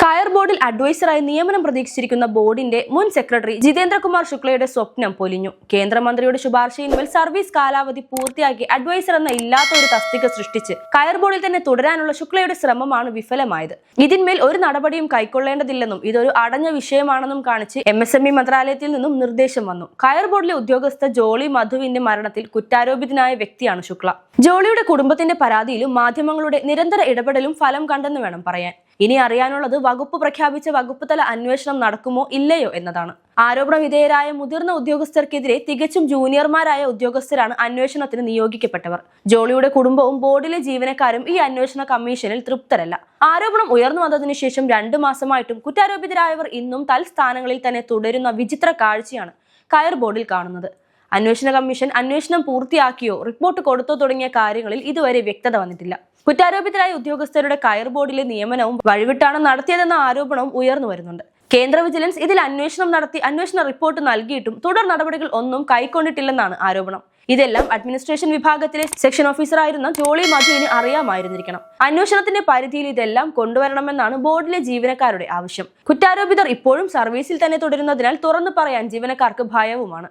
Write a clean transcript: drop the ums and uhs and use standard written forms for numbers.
കയർ ബോർഡിൽ അഡ്വൈസറായി നിയമനം പ്രതീക്ഷിച്ചിരിക്കുന്ന ബോർഡിന്റെ മുൻ സെക്രട്ടറി ജിതേന്ദ്രകുമാർ ശുക്ലയുടെ സ്വപ്നം പൊലിഞ്ഞു. കേന്ദ്രമന്ത്രിയുടെ ശുപാർശയിന്മേൽ സർവീസ് കാലാവധി പൂർത്തിയാക്കി അഡ്വൈസർ എന്ന ഇല്ലാത്ത ഒരു തസ്തിക സൃഷ്ടിച്ച് കയർ ബോർഡിൽ തന്നെ തുടരാനുള്ള ശുക്ലയുടെ ശ്രമമാണ് വിഫലമായത്. ഇതിന്മേൽ ഒരു നടപടിയും കൈക്കൊള്ളേണ്ടതില്ലെന്നും ഇതൊരു അടഞ്ഞ വിഷയമാണെന്നും കാണിച്ച് MSME മന്ത്രാലയത്തിൽ നിന്നും നിർദ്ദേശം വന്നു. കയർ ബോർഡിലെ ഉദ്യോഗസ്ഥ ജോളി മധുവിന്റെ മരണത്തിൽ കുറ്റാരോപിതനായ വ്യക്തിയാണ് ശുക്ല. ജോളിയുടെ കുടുംബത്തിന്റെ പരാതിയിലും മാധ്യമങ്ങളുടെ നിരന്തര ഇടപെടലും ഫലം കണ്ടെന്ന് വേണം പറയാൻ. ഇനി അറിയാനുള്ളത് വകുപ്പ് പ്രഖ്യാപിച്ച വകുപ്പ് തല അന്വേഷണം നടക്കുമോ ഇല്ലയോ എന്നതാണ്. ആരോപണ വിധേയരായ മുതിർന്ന ഉദ്യോഗസ്ഥർക്കെതിരെ തികച്ചും ജൂനിയർമാരായ ഉദ്യോഗസ്ഥരാണ് അന്വേഷണത്തിന് നിയോഗിക്കപ്പെട്ടവർ. ജോളിയുടെ കുടുംബവും ബോർഡിലെ ജീവനക്കാരും ഈ അന്വേഷണ കമ്മീഷനിൽ തൃപ്തരല്ല. ആരോപണം ഉയർന്നു വന്നതിനു ശേഷം 2 മാസമായിട്ടും കുറ്റാരോപിതരായവർ ഇന്നും തൽസ്ഥാനങ്ങളിൽ തന്നെ തുടരുന്ന വിചിത്ര കാഴ്ചയാണ് കയർ ബോർഡിൽ കാണുന്നത്. അന്വേഷണ കമ്മീഷൻ അന്വേഷണം പൂർത്തിയാക്കിയോ റിപ്പോർട്ട് കൊടുത്തോ തുടങ്ങിയ കാര്യങ്ങളിൽ ഇതുവരെ വ്യക്തത വന്നിട്ടില്ല. കുറ്റാരോപിതരായ ഉദ്യോഗസ്ഥരുടെ കയർ ബോർഡിലെ നിയമനവും വഴിവിട്ടാണ് നടത്തിയതെന്ന ആരോപണവും ഉയർന്നു വരുന്നുണ്ട്. കേന്ദ്ര വിജിലൻസ് ഇതിൽ അന്വേഷണം നടത്തി അന്വേഷണ റിപ്പോർട്ട് നൽകിയിട്ടും തുടർ നടപടികൾ ഒന്നും കൈക്കൊണ്ടിട്ടില്ലെന്നാണ് ആരോപണം. ഇതെല്ലാം അഡ്മിനിസ്ട്രേഷൻ വിഭാഗത്തിലെ സെക്ഷൻ ഓഫീസറായിരുന്ന ജോളി മധുവിന് അറിയാമായിരുന്നിരിക്കണം. അന്വേഷണത്തിന്റെ പരിധിയിൽ ഇതെല്ലാം കൊണ്ടുവരണമെന്നാണ് ബോർഡിലെ ജീവനക്കാരുടെ ആവശ്യം. കുറ്റാരോപിതർ ഇപ്പോഴും സർവീസിൽ തന്നെ തുടരുന്നതിനാൽ തുറന്നു പറയാൻ ജീവനക്കാർക്ക് ഭയവുമാണ്.